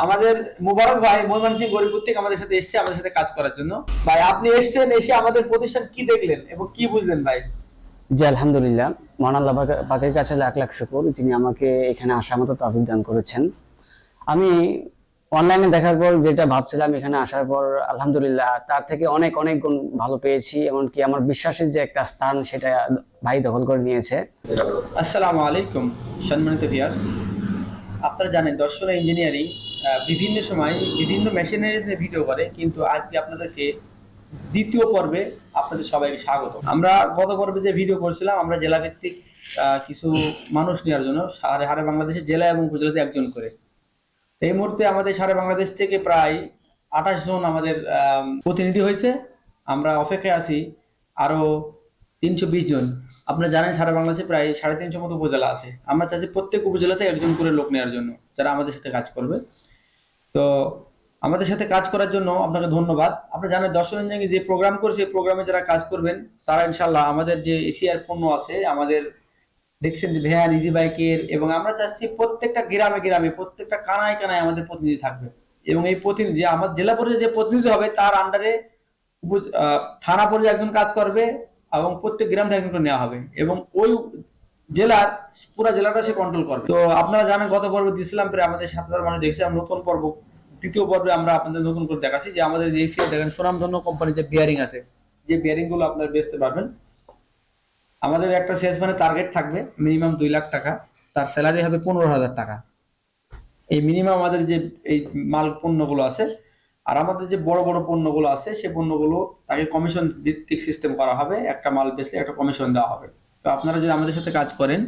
আমাদের মুবারক ভাই ময়মনসিংহ গরিপুর থেকে আমাদের সাথে এসেছে আমাদের সাথে কাজ করার জন্য। ভাই আপনি এসেছেন, এসে আমাদের প্রতিষ্ঠান কি দেখলেন এবং কি বুঝলেন ভাই? জি আলহামদুলিল্লাহ, মহান আল্লাহ পাকের কাছে লাখ লাখ শুকর, যিনি আমাকে এখানে আসার মতো তৌফিক দান করেছেন। আমি অনলাইনে দেখার পর যেটা ভাবছিলাম, এখানে আসার পর আলহামদুলিল্লাহ তার থেকে অনেক অনেক গুণ ভালো পেয়েছি। এমনকি আমার বিশ্বাসের যে একটা স্থান, সেটা ভাই দখল করে নিয়েছে। আসসালামু আলাইকুম সম্মানিত ভিউয়ার্স, আপনারা জানেন দর্শন ইঞ্জিনিয়ারিং বিভিন্ন সময় বিভিন্ন মেশিনারিজ নিয়ে ভিডিও করে, কিন্তু আজকে আপনাদেরকে দ্বিতীয় পর্বে আপনাদের সবাইকে স্বাগত। আমরা গত পর্বে যে ভিডিও করছিলাম, আমরা জেলা ভিত্তিক কিছু মানুষ নেওয়ার জন্য সারা বাংলাদেশের জেলা এবং উপজেলাতে একজন করে। এই মুহূর্তে আমাদের সারা বাংলাদেশ থেকে প্রায় 28 জন আমাদের প্রতিনিধি হয়েছে। আমরা অপেক্ষায় আছি আরো 320 জন। আপনারা জানেন সারা বাংলাদেশে প্রায় 350 মতো উপজেলা আছে। আমরা চাইছি প্রত্যেক উপজেলাতে একজন করে লোক নেওয়ার জন্য, যারা আমাদের সাথে কাজ করবে। তো আমাদের সাথে কাজ করার জন্য আপনাকে ধন্যবাদ। আপনারা জানেন দর্শন ইঞ্জিনিয়ারিং যে প্রোগ্রাম করছে, এই প্রোগ্রামে যারা কাজ করবেন তারা ইনশাল্লাহ আমাদের যে এশিয়ার পণ্য আছে, আমাদের দেখছেন যে ভ্যান ইজি বাইকের, এবং আমরা চাচ্ছি প্রত্যেকটা গ্রামে গ্রামে প্রত্যেকটা কানায় কানায় আমাদের প্রতিনিধি থাকবে। এবং এই প্রতিনিধি আমার জেলা পর্যায়ে যে প্রতিনিধি হবে তার আন্ডারে থানা পর্যায়ে একজন কাজ করবে এবং প্রত্যেক গ্রাম থেকে একজন নেওয়া হবে, এবং ওই জেলার পুরো জেলাটা সে কন্ট্রোল করবে। তো আপনারা জানেন গত পর্বে দিয়েছিলাম প্রায় আমাদের 7,000 মানুষ দেখছে। আমরা নতুন পর্ব দ্বিতীয় পর্বে আমরা আপনাদের নতুন করে দেখাচ্ছি যে আমাদের যে এশিয়া দেখেন সুনামধন্য কোম্পানির যে বিয়ারিং আছে, যে বিয়ারিং গুলো আপনারা বেচতে পারবেন। আমাদের একটা সেলসম্যানের টার্গেট থাকবে মিনিমাম 2 লাখ টাকা, তার স্যালারি হবে 15,000 টাকা। এই মিনিমাম আমাদের যে এই মাল পণ্যগুলো আছে, আর আমাদের যে বড় বড় পণ্যগুলো আছে সেই পণ্যগুলো তাকে কমিশন ভিত্তিক সিস্টেম করা হবে, একটা মাল বেচলে একটা কমিশন দেওয়া হবে। তো আপনারা যদি আমাদের সাথে কাজ করেন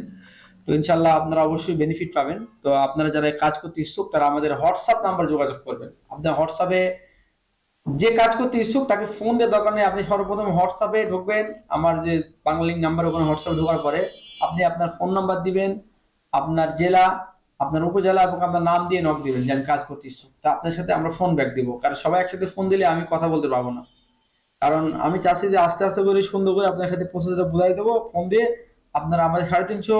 তো ইনশাল্লাহ আপনারা অবশ্যই বেনিফিট পাবেন। তো আপনারা যারা কাজ করতে ইচ্ছুক তারা আমাদের হোয়াটসঅ্যাপ নাম্বার যোগাযোগ করবেন। আপনার হোয়াটসঅ্যাপে যে কাজ করতে ইচ্ছুক তাকে ফোন দিয়ে দরকার নেই, আপনি সর্বপ্রথম হোয়াটসঅ্যাপে ঢুকবেন। আমার যে বাংলালিংক নাম্বার, ওখানে হোয়াটসঅ্যাপে ঢোকার পরে আপনি আপনার ফোন নাম্বার দিবেন, আপনার জেলা, আপনার উপজেলা এবং আপনার নাম দিয়ে নক দিবেন যে আমি কাজ করতে ইচ্ছুক। তা আপনার সাথে আমরা ফোন ব্যাক দিব, কারণ সবাই একসাথে ফোন দিলে আমি কথা বলতে পারবো না। কারণ আমি চাচ্ছি যে আস্তে আস্তে করে সুন্দর করে আপনার সাথে প্রসেসটা বুঝাই দেবো ফোন দিয়ে। আপনারা আমাদের 350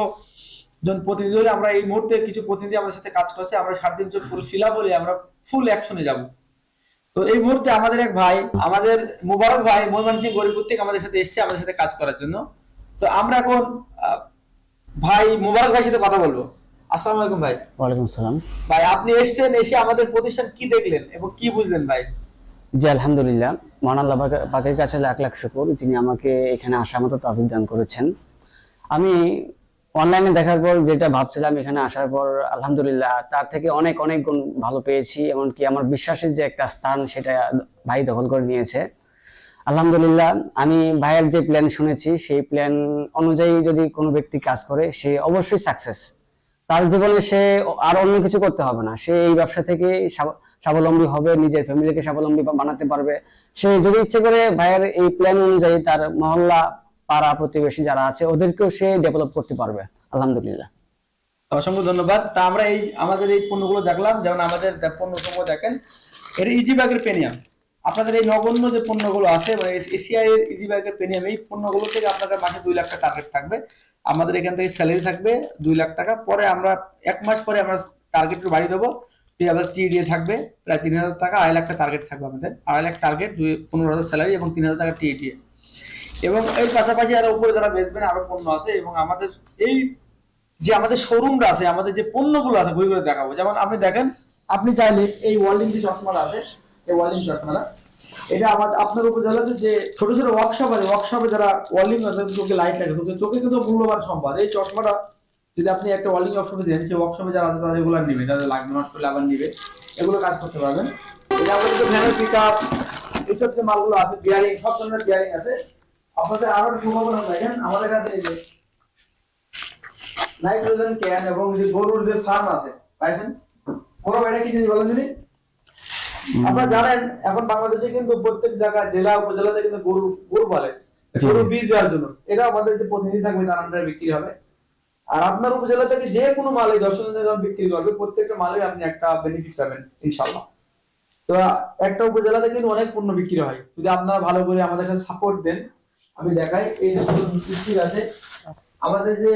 জন প্রতিনিধি হলে, আমরা এই মুহূর্তে কিছু প্রতিনিধি আমাদের সাথে কাজ করছে, আমরা 350 ফুল ফিল আপ হলে আমরা ফুল অ্যাকশনে যাব। তো এই মুহূর্তে আমাদের এক ভাই, আমাদের মুবারক ভাই ময়মনসিংহ গরিপুর থেকে আমাদের সাথে এসেছে আমাদের সাথে কাজ করার জন্য। তো আমরা এখন ভাই মুবারক ভাইয়ের সাথে কথা বলবো। আসসালামু আলাইকুম ভাই। ওয়ালাইকুম আসসালাম। ভাই আপনি এসেছেন, এসে আমাদের প্রতিষ্ঠান কি দেখলেন এবং কি বুঝলেন ভাই? জি আলহামদুলিল্লাহ, মহান আল্লাহ পাকের কাছে লাখ লাখ শুকর, যিনি আমাকে এখানে আসার মতো তৌফিক দান করেছেন। আমি অনলাইনে দেখার পর যেটা ভাবছিলাম, এখানে আসার পর আলহামদুলিল্লাহ তার থেকে অনেক অনেক গুণ ভালো পেয়েছি। এমনকি আমার বিশ্বাসের যে একটা স্থান, সেটা ভাই দখল করে নিয়েছে। আলহামদুলিল্লাহ, আমি ভাইয়ের যে প্ল্যান শুনেছি, সেই প্ল্যান অনুযায়ী যদি কোনো ব্যক্তি কাজ করে, সে অবশ্যই সাকসেস। তার জীবনে সে আর অন্য কিছু করতে হবে না, সে এই ব্যবসা থেকে স্বাবলম্বী হবে, নিজের ফ্যামিলিকে স্বাবলম্বী বানাতে পারবে। সে যদি ইচ্ছে করে ভাইয়ের এই প্ল্যান অনুযায়ী তার মহল্লা, পাড়া প্রতিবেশী যারা আছে, ওদেরকেও সে ডেভেলপ করতে পারবে। আলহামদুলিল্লাহ, অসংখ্য ধন্যবাদ। তা আমরা এই আমাদের এই পণ্যগুলো দেখলাম, যেমন আমাদের পণ্য সমূহ দেখেন, এটা ইজি ব্যাগের পেনিয়াম। আপনাদের এই নগণ্য যে পণ্যগুলো আছে, মানে এশিয়া এর ইজি ব্যাগের পেনিয়াম, এই পণ্যগুলো থেকে আপনাদের মাসে 2 লাখ টাকা টার্গেট থাকবে। আমাদের এখান থেকে স্যালারি থাকবে 2 লাখ টাকা। পরে আমরা 1 মাস পরে আমরা টার্গেট বাড়িয়ে দেবো। আমাদের টিডিএ থাকবে প্রায় 3,000 টাকা, 2.5 লাখ টাকা টার্গেট থাকবে আমাদের। 2.5 লাখ টার্গেট, 15,000 স্যালারি এবং 3,000 টাকা টিডিএ। এবং এর পাশাপাশি আরো উপরে যারা বেচবেন আরো পণ্য আছে। এবং আমাদের এই যে আমাদের শোরুমটা আছে, আমাদের যে পণ্যগুলো আছে ঘুরে ঘুরে দেখাবো। যেমন আপনি দেখেন, আপনি চাইলে এই ওয়ার্ল্ডিং যে চশমাটা আছে, এই ওয়ার্ল্ডিং চশমাটা, এটা আমাদের আপনার উপজেলাতে যে ছোট ছোট ওয়ার্কশপ আছে, ওয়ার্কশপে যারা ওয়ার্ল্ডিং আছে, চোখে লাইট লাগে, চোখে কিন্তু মূল্যবান সম্পদ। এই চশমাটা যদি আপনি একটা ওয়ার্ল্ডিং ওয়ার্কশপে দেন, সেই ওয়ার্কশপে যারা আছে তারা এগুলো নিবে, যাদের লাগবে নষ্ট করলে আবার নিবে, এগুলো কাজ করতে পারবেন। এটা আমাদের যে ভ্যানের পিক আপ, এইসব যে মালগুলো আছে, বিয়ারিং, সব ধরনের বিয়ারিং আছে। আপনাদের আরো সম্ভাবনা দেখেন, আমাদের কাছে এই যে নাইট্রোজেন ক্যান এবং যে গরুর যে ফার্ম আছে, পাইছেন? বড় এটা কি জিনিস বলেন যদি? আপনারা জানেন এখন বাংলাদেশে কিন্তু প্রত্যেক জায়গায় জেলা উপজেলাতে কিন্তু গরু গরু পালে, গরু বীজ দেওয়ার জন্য। এটা আমাদের যে প্রতিনিধি থাকবে তার আন্ডারে বিক্রি হবে। আর আপনার উপজেলা থেকে যে কোনো মালে 10,000 টাকা বিক্রি করবে, প্রত্যেকটা মালে আপনি একটা বেনিফিট পাবেন ইনশাআল্লাহ। তো একটা উপজেলাতে কিন্তু অনেক পণ্য বিক্রি হয়, যদি আপনারা ভালো করে আমাদের কাছে সাপোর্ট দেন। আমি দেখাই, এই যে আছে আমাদের যে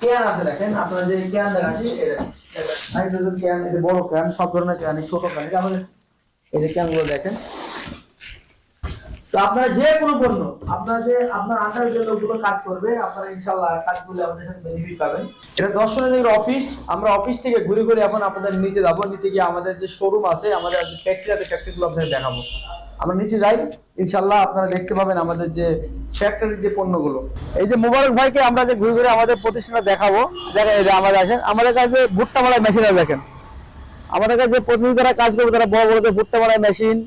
ক্যান আছে দেখেন, আপনারা যে ক্যান দেখাচ্ছি হাইড্রোজেন ক্যান, এই যে বড় ক্যান, সব ধরনের ক্যান, ছোট ক্যান, এটা আমাদের এই যে ক্যানগুলো দেখেন। তো আপনারা যে কোনো পণ্য, আপনার আন্ডারে যে লোকগুলো কাজ করবে, আপনারা ইনশাআল্লাহ কাজগুলো আমাদের সাথে বেনিফিট পাবেন। এটা 10 জনের অফিস। আমরা অফিস থেকে ঘুরে ঘুরে এখন আপনাদের নিচে যাবো, নিচে গিয়ে আমাদের যে শোরুম আছে, আমাদের ফ্যাক্টরি আছে, ফ্যাক্টরিগুলো আপনাদের দেখাবো। আমরা নিচে যাই, ইনশাআল্লাহ আপনারা দেখতে পাবেন আমাদের যে ফ্যাক্টরির যে পণ্যগুলো। এই যে মোবারক ভাইকে আমরা যে ঘুরে ঘুরে আমাদের প্রতিষ্ঠানে দেখাবো, দেখেন এই যে আমাদের কাছে ভুট্টা মারার মেশিন আছে দেখেন। আমাদের কাছে প্রতিদিন যারা কাজ করবে তারা বড় বড় যে ভুট্টা মারার মেশিন,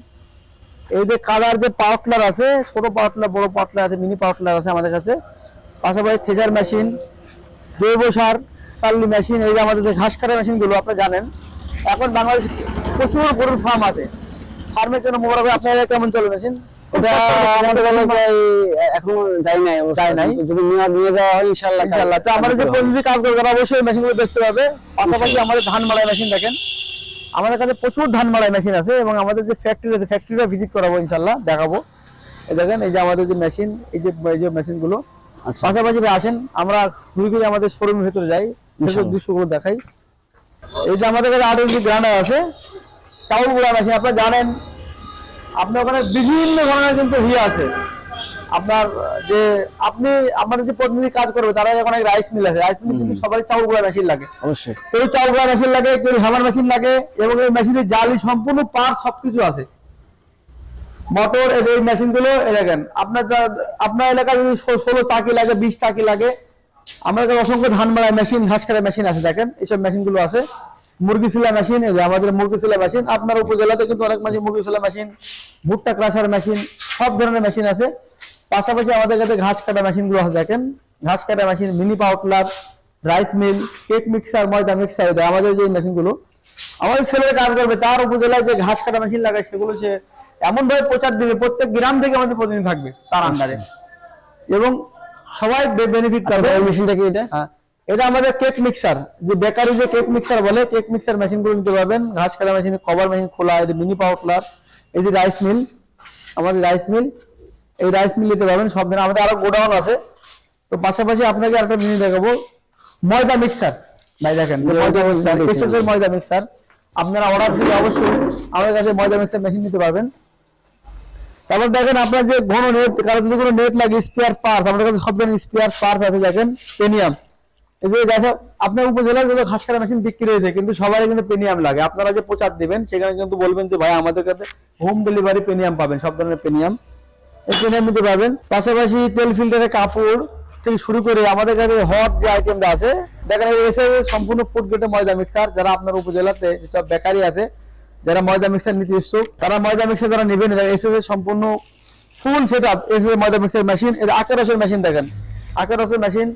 এই যে কালার যে পাওয়ার টিলার আছে, ছোট পাওয়ার টিলার, বড় পাওয়ার টিলার আছে, মিনি পাওয়ার টিলার আছে আমাদের কাছে। পাশাপাশি থেজার মেশিন, জৈব সার চালনি মেশিন, এই যে আমাদের যে ঘাস কাটা মেশিন গুলো আপনারা জানেন এখন বাংলাদেশে প্রচুর গরুর ফার্ম আছে। ফার্মের জন্য মোবারক ভাই আপনারা কেমন চলে মেশিন? ওটা আমাদের এখন যাই নাই, যদি নিয়ে যাওয়া হয় ইনশাআল্লাহ। তো আমাদের যে প্রতিনিধি কাজ করবে তারা অবশ্যই মেশিনগুলো বেচতে পারবে। পাশাপাশি আমাদের ধান মাড়াই মেশিন দেখেন, আমাদের কাছে প্রচুর ধান মাড়াই মেশিন আছে এবং আমাদের যে ফ্যাক্টরি আছে, ফ্যাক্টরিটা ভিজিট করাবো ইনশাআল্লাহ, দেখাবো। এই দেখেন এই যে আমাদের যে মেশিন, এই যে মেশিনগুলো। পাশাপাশি আসেন আমরা শুরু করে আমাদের শোরুমের ভিতরে যাই, দৃশ্যগুলো দেখাই। এই যে আমাদের কাছে 8 ইঞ্চি গ্রাইন্ডার আছে, চাউল গুঁড়া মেশিন। আপনারা জানেন আপনার ওখানে বিভিন্ন ধরনের কিন্তু আছে। আপনার যে আমাদের যে প্রতিনিধি কাজ করবে তারা এখন রাইস মিল আছে, রাইস মিল কিন্তু সবারই চাউল গুঁড়া মেশিন লাগে, অবশ্যই। কেউ চাউল গুঁড়া মেশিন লাগে, কেউ হামার মেশিন লাগে, এবং এই মেশিনের জালি সম্পূর্ণ পার্ট সবকিছু আছে। মোটর, এই মেশিন গুলো দেখেন, আপনার এলাকায় যদি 16 চাকি লাগে, 20 চাকি লাগে, আমাদের কাছে অসংখ্য ধান মাড়াই মেশিন, ঘাস কাটা মেশিন আছে দেখেন, এইসব মেশিন গুলো আছে। মুরগি সিলা মেশিন, এই যে আমাদের মুরগি সিলা মেশিন। আপনার উপজেলাতে কিন্তু অনেক মেশিন, মুরগি সিলা মেশিন, ভুট্টা ক্রাশার মেশিন, সব ধরনের মেশিন আছে। পাশাপাশি আমাদের কাছে ঘাস কাটা মেশিন গুলো আছে দেখেন, ঘাস কাটা machine, mini powder, rice mill, cake mixer, ময়দা মিক্সার। আমাদের যে মেশিন গুলো আমাদের ছেলেরা কাজ করবে, তার উপজেলায় যে ঘাস কাটা মেশিন লাগায় সেগুলো সে এমন ভাবে প্রচার দিবে, প্রত্যেক গ্রাম থেকে আমাদের প্রতিনিধি থাকবে তার আন্ডারে, এবং সবাই বেনিফিট পাবে। এই মেশিনটা কি? এটা আমাদের কেক মিক্সার, যে বেকারি যে কেক মিক্সার বলে, কেক মিক্সার মেশিন গুলো নিতে পারবেন। ঘাস কাটা মেশিন, কভার মেশিন খোলা, এই যে মিনি পাউডার, এই যে রাইস মিল, আমাদের রাইস মিল, এই রাইস মিল নিতে পারবেন সব দিন। আমাদের আরো গোডাউন আছে। তো পাশাপাশি আপনাকে একটা মিনি দেখাবো, ময়দা মিক্সার। ভাই দেখেন ময়দা মিক্সার, আপনারা অর্ডার দিলে অবশ্যই আমাদের কাছে ময়দা মিক্সার মেশিন নিতে পারবেন। তারপর দেখেন আপনার যে ঘন নেট, কারো যদি কোনো নেট লাগে, স্পেয়ার পার্টস, আমাদের কাছে সব ধরনের স্পেয়ার পার্টস আছে দেখেন। পেনিয়াম, এই যে দেখেন আপনার উপজেলায় যত ঘাস কাটা মেশিন বিক্রি হয়েছে, কিন্তু সবারই কিন্তু পেনিয়াম লাগে। আপনারা যে প্রচার দিবেন সেখানে কিন্তু বলবেন যে ভাই আমাদের কাছে হোম ডেলিভারি পেনিয়াম পাবেন, সব ধরনের পেনিয়াম এই পেনিয়াম নিতে পারবেন। পাশাপাশি তেল ফিল্টারের কাপড় থেকে শুরু করে আমাদের কাছে হট যে আইটেমটা আছে দেখেন, এসে সম্পূর্ণ ফুড গ্রেডের ময়দা মিক্সার। যারা আপনার উপজেলাতে সব বেকারি আছে, যারা ময়দা মিক্সার নিতে ইচ্ছুক, তারা ময়দা মিক্সার যারা নেবেন, এসে সম্পূর্ণ ফুল সেট আপ এসে ময়দা মিক্সার মেশিন। এই আখের রসের মেশিন দেখেন, আখের রসের মেশিন।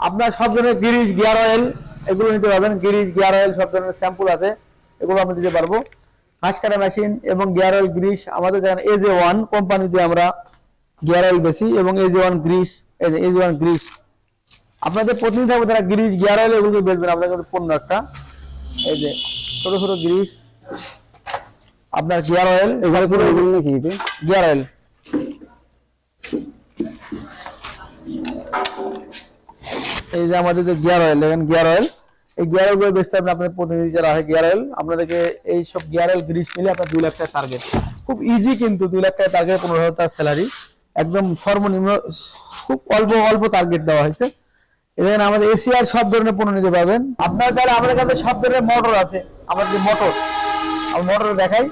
আপনার সব ধরনের গিরিজ, গিয়ার অয়েল এগুলো নিতে পারবেন। গিরিজ, গিয়ার অয়েল সব ধরনের স্যাম্পল আছে, এগুলো আমরা দিতে পারবো। ঘাস কাটা মেশিন এবং গিয়ার অয়েল গ্রিস আমাদের দেখেন AJ1 কোম্পানিতে আমরা গিয়ার অয়েল বেশি, এবং AJ1 গ্রিস, AJ1 গ্রিস আপনাদের প্রতিনিধি থাকবে তারা গ্রিস, গিয়ার অয়েল এগুলোকে বেচবেন আপনাদের কাছে পণ্য একটা। এই যে ছোট ছোট গ্রিস, আপনার গিয়ার অয়েল, এখানে পুরো এগুলো নাকি গিয়ার অয়েল। এই যে আমাদের যে গিয়ার অয়েল দেখেন, গিয়ার অয়েল, এই গিয়ার অয়েল গুলো বেচতে হবে আপনাদের প্রতিনিধি যারা আছে। গিয়ার অয়েল আপনাদেরকে এই সব গিয়ার অয়েল গ্রিস মিলে আপনার 2 লাখ টাকা টার্গেট, খুব ইজি কিন্তু 2 লাখ টাকা টার্গেট, 15,000 টাকা স্যালারি, একদম সর্বনিম্ন, খুব অল্প টার্গেট দেওয়া হয়েছে। এখানে আমাদের এসিআর সব ধরনের পণ্য নিতে পারবেন। আপনারা চাইলে আমাদের কাছে সব ধরনের মোটর আছে। আমাদের যে মোটর, আমি মোটর দেখাই।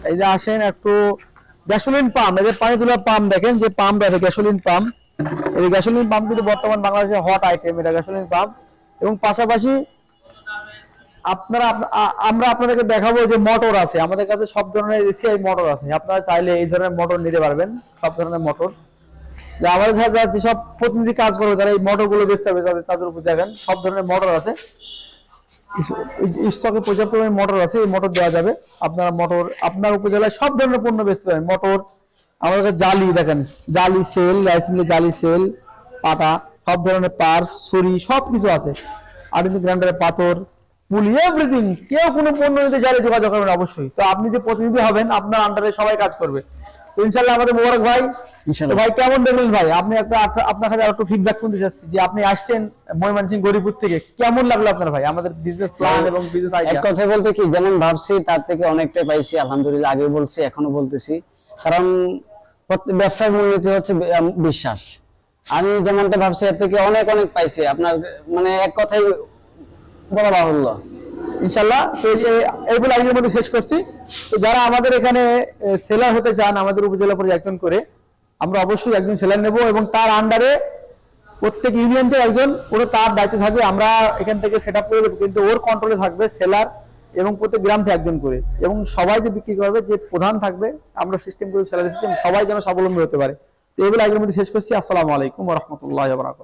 এই যে আসেন একটু গ্যাসোলিন পাম্প, এই যে পানি তোলার পাম্প দেখেন, যে পাম্প আছে গ্যাসোলিন পাম্প। এই গ্যাসোলিন পাম্প কিন্তু বর্তমান বাংলাদেশে হট আইটেম, এটা গ্যাসোলিন পাম্প। এবং পাশাপাশি আমরা আপনাদেরকে দেখাবো যে মোটর আছে আমাদের কাছে, সব ধরনের এসিআই মোটর আছে। আপনারা চাইলে এই ধরনের মোটর নিতে পারবেন, সব ধরনের মোটর। যে আমাদের সাথে যেসব প্রতিনিধি কাজ করবে তারা এই মোটর গুলো বেচতে হবে, তাদের উপর দেখেন সব ধরনের মোটর আছে, স্টকে পর্যাপ্ত পরিমাণে মোটর আছে, এই মোটর দেওয়া যাবে। আপনারা মোটর আপনার উপজেলায় সব ধরনের পণ্য বেচতে পারেন। মোটর আমাদের কাছে জালি দেখেন, জালি সেল, রাইস মিলে জালি সেল, পাতা, সব ধরনের পার্স, ছুরি সবকিছু আছে। আর গ্রাইন্ডারের পাথর, পুলি, এভরিথিং। কেউ কোনো পণ্য নিতে চাইলে যোগাযোগ করবেন অবশ্যই। তো আপনি যে প্রতিনিধি হবেন আপনার আন্ডারে সবাই কাজ করবে। তো ইনশাআল্লাহ আমাদের মোবারক ভাই। তো ইনশাআল্লাহ। ভাই কেমন দেখলেন ভাই, আপনি একটা আপনার কাছে একটু ফিডব্যাক শুনতে চাচ্ছি যে আপনি আসছেন ময়মনসিংহ গরিপুর থেকে, কেমন লাগলো আপনার ভাই আমাদের বিজনেস প্ল্যান এবং বিজনেস এক আইডিয়া? কথা বলতে কি, যেমন ভাবছি তার থেকে অনেকটাই পাইছি আলহামদুলিল্লাহ। আগে বলছি, এখনো বলতেছি, কারণ ব্যবসার মূলনীতি হচ্ছে বিশ্বাস। আমি যেমনটা ভাবছি এর থেকে অনেক অনেক পাইছি, আপনার মানে এক কথাই বলা বাহুল্য। ইনশাআল্লাহ। তো এইগুলো আজকের মধ্যে শেষ করছি। তো যারা আমাদের এখানে সেলার হতে চান আমাদের উপজেলা পর্যায়ে একজন করে, আমরা অবশ্যই একজন সেলার নেব এবং তার আন্ডারে প্রত্যেক ইউনিয়ন থেকে একজন পুরো তার দায়িত্ব থাকবে। আমরা এখান থেকে সেট আপ করে দেবো, কিন্তু ওর কন্ট্রোলে থাকবে সেলার এবং প্রত্যেক গ্রাম থেকে একজন করে, এবং সবাই যে বিক্রি করবে যে প্রধান থাকবে, আমরা সিস্টেম করে সেলার সিস্টেম, সবাই যেন স্বাবলম্বী হতে পারে। তো এগুলো আজকের মধ্যে শেষ করছি। আসসালামু আলাইকুম ওয়া রাহমাতুল্লাহি ওয়া বারাকাতুহু।